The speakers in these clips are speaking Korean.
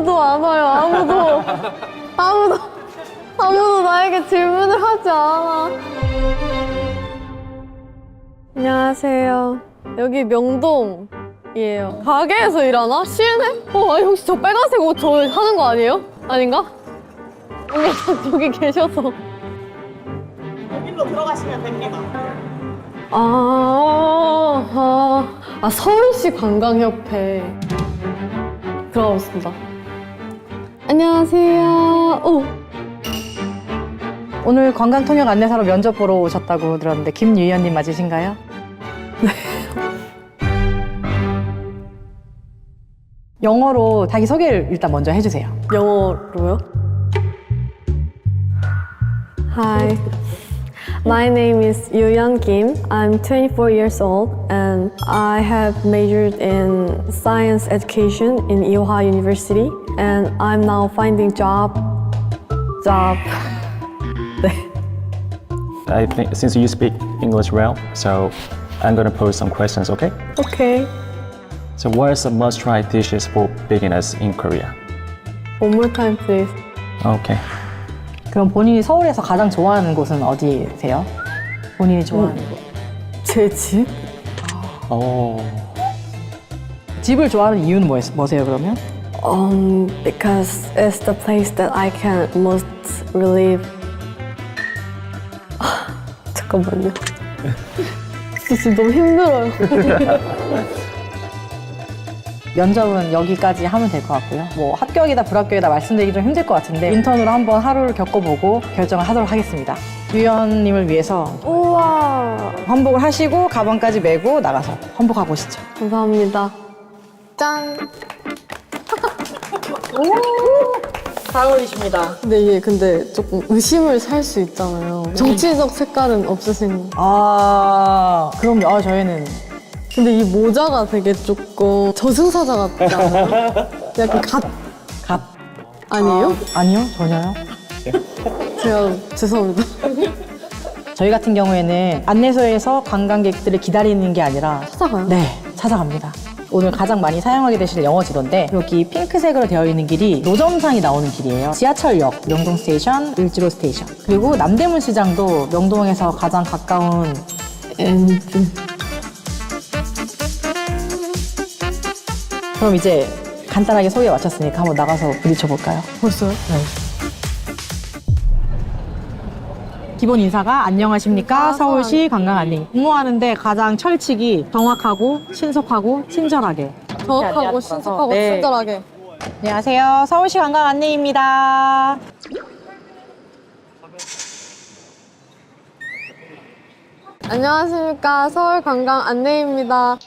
아무도 안 와요. 아무도 나에게 질문을 하지 않아. 안녕하세요. 여기 명동이에요. 가게에서 일하나? 실내? 아니 혹시 저 빨간색 옷 저 하는 거 아니에요? 아닌가? 여기 계셔서. 여기로 들어가시면 됩니다. 서울시 관광협회 들어가겠습니다. 안녕하세요. 오늘 관광통역 안내사로 면접 보러 오셨다고 들었는데 김유연님 맞으신가요? 네. 영어로 자기 소개를 일단 먼저 해주세요. 영어로요? Hi, my name is Yoo-yeon Kim. I'm 24 years old and I have majored in science education in Ioha University and I'm now finding job. I think since you speak English well, so I'm gonna pose some questions, okay? Okay. So what are some must-try dishes for beginners in Korea? One more time, please. Okay. 그럼 본인이 서울에서 가장 좋아하는 곳은 어디세요? 본인이 좋아하는 곳. 제 집? Oh. 집을 좋아하는 이유는 뭐세요 그러면? Because it's the place that I can most relieve. 잠깐만요. 지금 너무 힘들어요. 면접은 여기까지 하면 될 것 같고요. 뭐 합격이다 불합격이다 말씀드리기 좀 힘들 것 같은데 인턴으로 한번 하루를 겪어보고 결정을 하도록 하겠습니다. 유연님을 위해서 우와. 환복을 하시고 가방까지 메고 나가서 환복하고 오시죠. 감사합니다. 짠. 잘 어울리십니다. 근데 이게 조금 의심을 살 수 있잖아요. 정치적 색깔은 없으신. 그럼요. 저희는 근데 이 모자가 되게 조금 저승사자 같지 않아요? 약간 갓. 아니에요? 아니요, 전혀요. 제가 죄송합니다. 저희 같은 경우에는 안내소에서 관광객들을 기다리는 게 아니라 찾아가요? 네, 찾아갑니다. 오늘 가장 많이 사용하게 되실 영어 지도인데 여기 핑크색으로 되어 있는 길이 노점상이 나오는 길이에요. 지하철역, 명동 스테이션, 을지로 스테이션 그리고 남대문 시장도 명동에서 가장 가까운 엔드. 그럼 이제 간단하게 소개 마쳤으니까 한번 나가서 부딪혀볼까요? 벌써요? 기본 인사가 안녕하십니까 서울시 관광안내 근무하는데 가장 철칙이 정확하고 신속하고 친절하게 정확하고 신속하고 네. 친절하게. 안녕하세요 서울시 관광안내입니다. 안녕하십니까 서울 관광 안내입니다.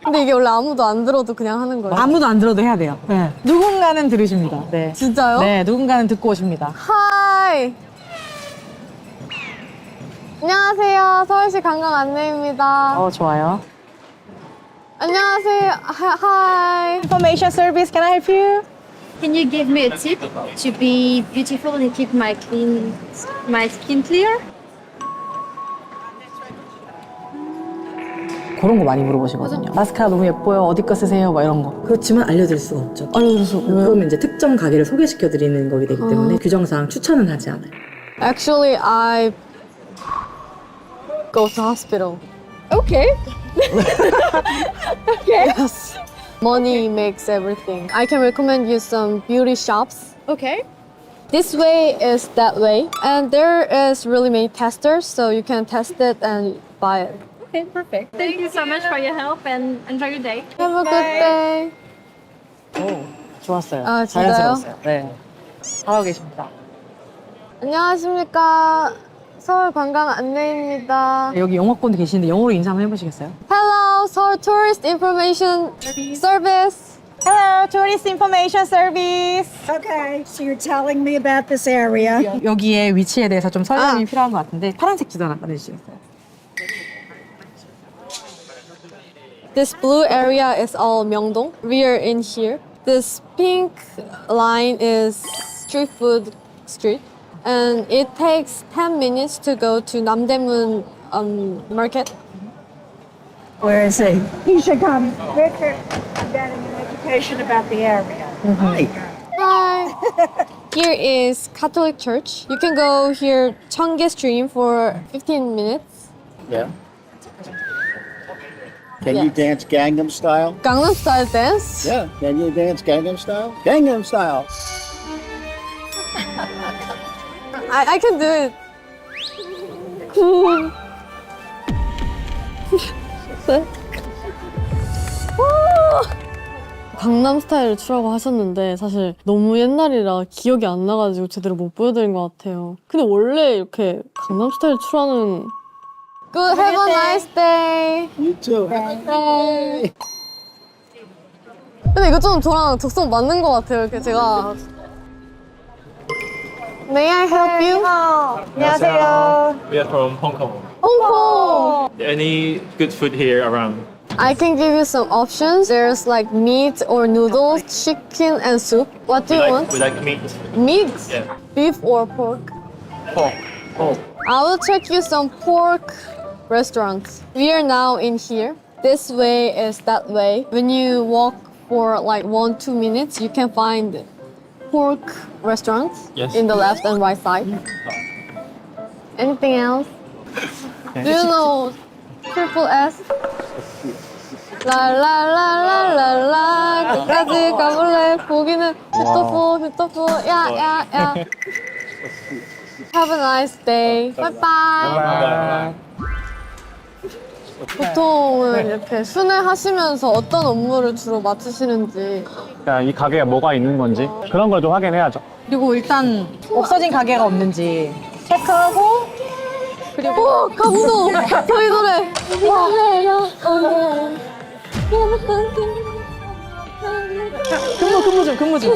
근데 이게 원래 아무도 안 들어도 그냥 하는 거예요? 아무도 안 들어도 해야 돼요. 네. 누군가는 들으십니다. 네. 진짜요? 네, 누군가는 듣고 오십니다. 하이. 안녕하세요 서울시 관광 안내입니다. 좋아요. 안녕하세요. 하이. Information service, can I help you? Can you give me a tip to be beautiful and keep my skin clear? 그런 거 많이 물어보시거든요. 마스카라 너무 예뻐요. 어디 거 쓰세요? 막 이런 거. 그렇지만 알려드릴 수가 없죠. 알려줄 수 없어요. 그러면 이제 특정 가게를 소개시켜드리는 거기 되기 때문에 규정상 추천은 하지 않아요. Actually, I go to hospital. Okay. Yes. Money makes everything. I can recommend you some beauty shops. Okay. This way is that way. And there is really many testers, so you can test it and buy it. Okay, perfect. Thank you so much for your help and enjoy your day. Have a good day. 좋았어요. 아, 진짜요? 자연스러웠어요. 네. 잘하고 계십니다. 안녕하십니까. 서울 관광 안내입니다. 여기 영어권도 계시는데 영어로 인사 한번 해보시겠어요? Hello, Seoul Tourist Information Service. Hello, Tourist Information Service. Okay, so you're telling me about this area. 여기에 위치에 대해서 좀 설명이 필요한 것 같은데 파란색 지도 하나 꺼내주시겠어요? This blue area is all Myeongdong. We are in here. This pink line is street food street. And it takes 10 minutes to go to Namdaemun market. Where is he? He should come. Victor. getting an education about the area. Hi. Here is Catholic Church. You can go here Cheonggye Stream for 15 minutes. Yeah. Can you dance Gangnam Style? Gangnam Style dance. Yeah. Can you dance Gangnam Style? Gangnam Style. I can do it. 강남 스타일을 추라고 하셨는데 사실 너무 옛날이라 기억이 안 나가지고 제대로 못 보여드린 것 같아요. 근데 원래 이렇게 강남 스타일 추라는 Good, have a nice day. You too. 네. 근데 이거 좀 저랑 적성 맞는 것 같아요. 이렇게 제가 May I help you? 안녕하세요. We are from Hong Kong. 홍콩. Any good food here around? I can give you some options. There's like meat or noodles, chicken and soup. What do you want? We like meat. Meat? Yeah. Beef or pork? Pork. Pork. I will check you some pork restaurants. We are now in here. This way is that way. When you walk for like 1-2 minutes, you can find pork restaurants Yes. in the left and right side. Anything else? Do you know triple S? 라라라라라라 끝까지 가볼래 보기는 휴토프 야야야 Have a nice day. Bye bye. 보통은 이렇게 순회하시면서 어떤 업무를 주로 맡으시는지 그러니까 이 가게에 뭐가 있는 건지 그런 걸 좀 확인해야죠. 그리고 일단 없어진 가게가 없는지 체크하고 그리고 감동! 저희 노래! 근무 중.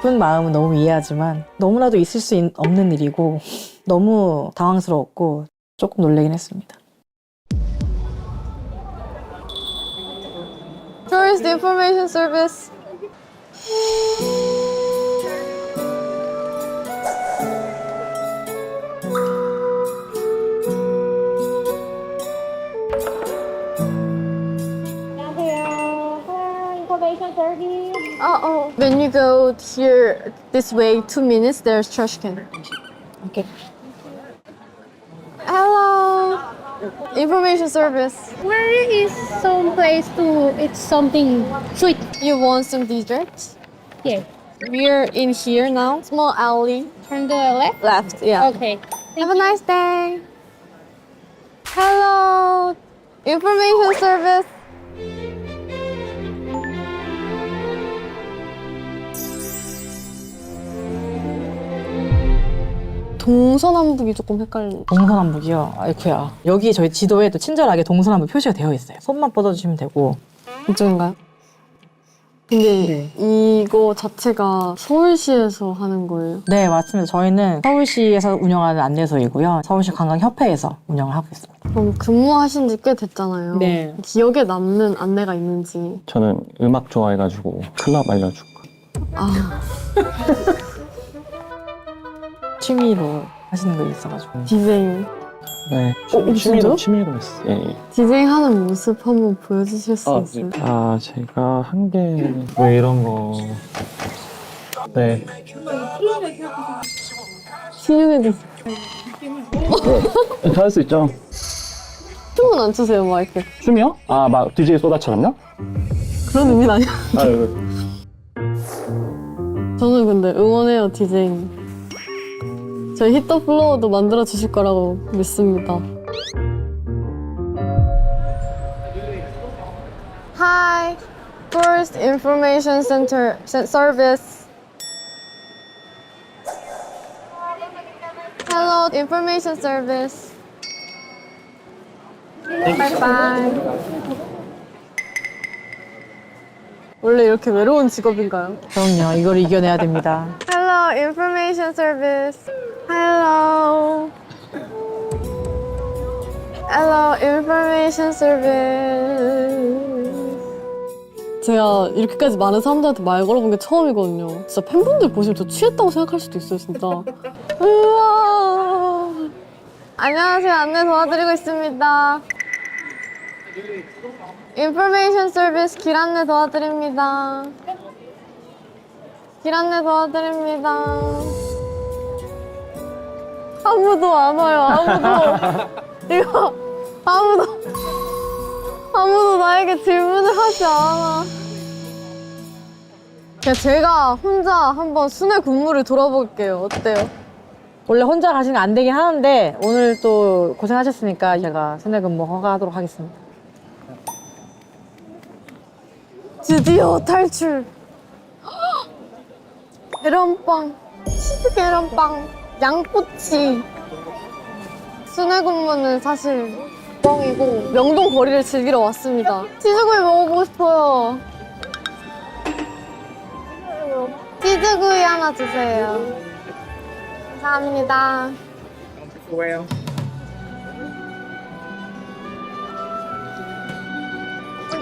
기쁜 마음은 너무 이해하지만 너무나도 있을 수 없는 일이고 너무 당황스러웠고 조금 놀라긴 했습니다. Tourist Information Service. Information service. Oh. When you go here this way 2 minutes, there's trash can. Okay. Hello. Information service. Where is some place to eat something sweet? You want some desserts? Yeah. We're in here now. Small alley. Turn the left. Left, yeah. Okay. Have a nice day. Hello. Information service. 동서남북이 조금 헷갈리는. 동서남북이요? 아이쿠야. 여기 저희 지도에도 친절하게 동서남북 표시가 되어 있어요. 손만 뻗어주시면 되고. 이쪽인가요? 근데 이거 자체가 서울시에서 하는 거예요? 네, 맞습니다. 저희는 서울시에서 운영하는 안내소이고요. 서울시 관광협회에서 운영을 하고 있습니다. 그럼 근무하신 지 꽤 됐잖아요. 네. 기억에 남는 안내가 있는지. 저는 음악 좋아해가지고 클럽 알려주고. 취미로 하시는 거 있어가지고. 디제잉. 네. 진짜요? 취미로 했어요. 예. 디제잉 하는 모습 한번 보여주실 수 있어요? 아, 제가 한 게 왜 이런 거. 네. 신용해도 다 할 수 있죠. 춤은 안 추세요, 막 이렇게. 춤이요? 아, 막 DJ 소다처럼요? 그런 의미는 아니야. 아, 저는 근데 응원해요, 디제잉. 저희 히터 플로어도 만들어 주실 거라고 믿습니다. Hi, Tourist Information Center Service. Hello, Information Service. Bye bye. 원래 이렇게 외로운 직업인가요? 그럼요. 이걸 이겨내야 됩니다. Hello, Information Service. Hello. Hello, Information Service. 제가 이렇게까지 많은 사람들한테 말 걸어본 게 처음이거든요. 진짜 팬분들 보시면 저 취했다고 생각할 수도 있어요, 진짜. 우와. 안녕하세요. 안내 도와드리고 있습니다. 인포메이션 서비스 길 안내 도와드립니다. 길 안내 도와드립니다. 아무도 안 와요. 이거 아무도 나에게 질문을 하지 않아. 그냥 제가 혼자 한번 순회 근무를 돌아볼게요. 어때요? 원래 혼자 가시는 안 되긴 하는데 오늘 또 고생하셨으니까 제가 순회 근무 허가하도록 하겠습니다. 드디어 탈출. 계란빵, 치즈 계란빵, 양꼬치. 순회 근무는 사실 뻥이고 명동 거리를 즐기러 왔습니다. 치즈구이 먹어보고 싶어요. 치즈구이 하나 주세요. 감사합니다.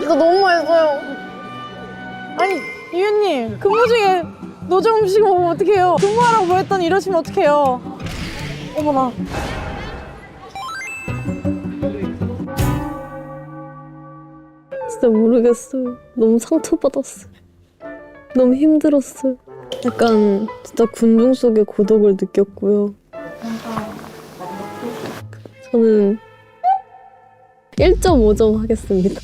이거 너무 맛있어요. 아니 이윤님 근무 중에 노점 음식 먹으면 어떡해요? 근무하라고 뭐 했더니 이러시면 어떡해요? 어머나. 진짜 모르겠어요. 너무 상처받았어요. 너무 힘들었어요. 약간 진짜 군중 속의 고독을 느꼈고요. 저는 1.5점 하겠습니다.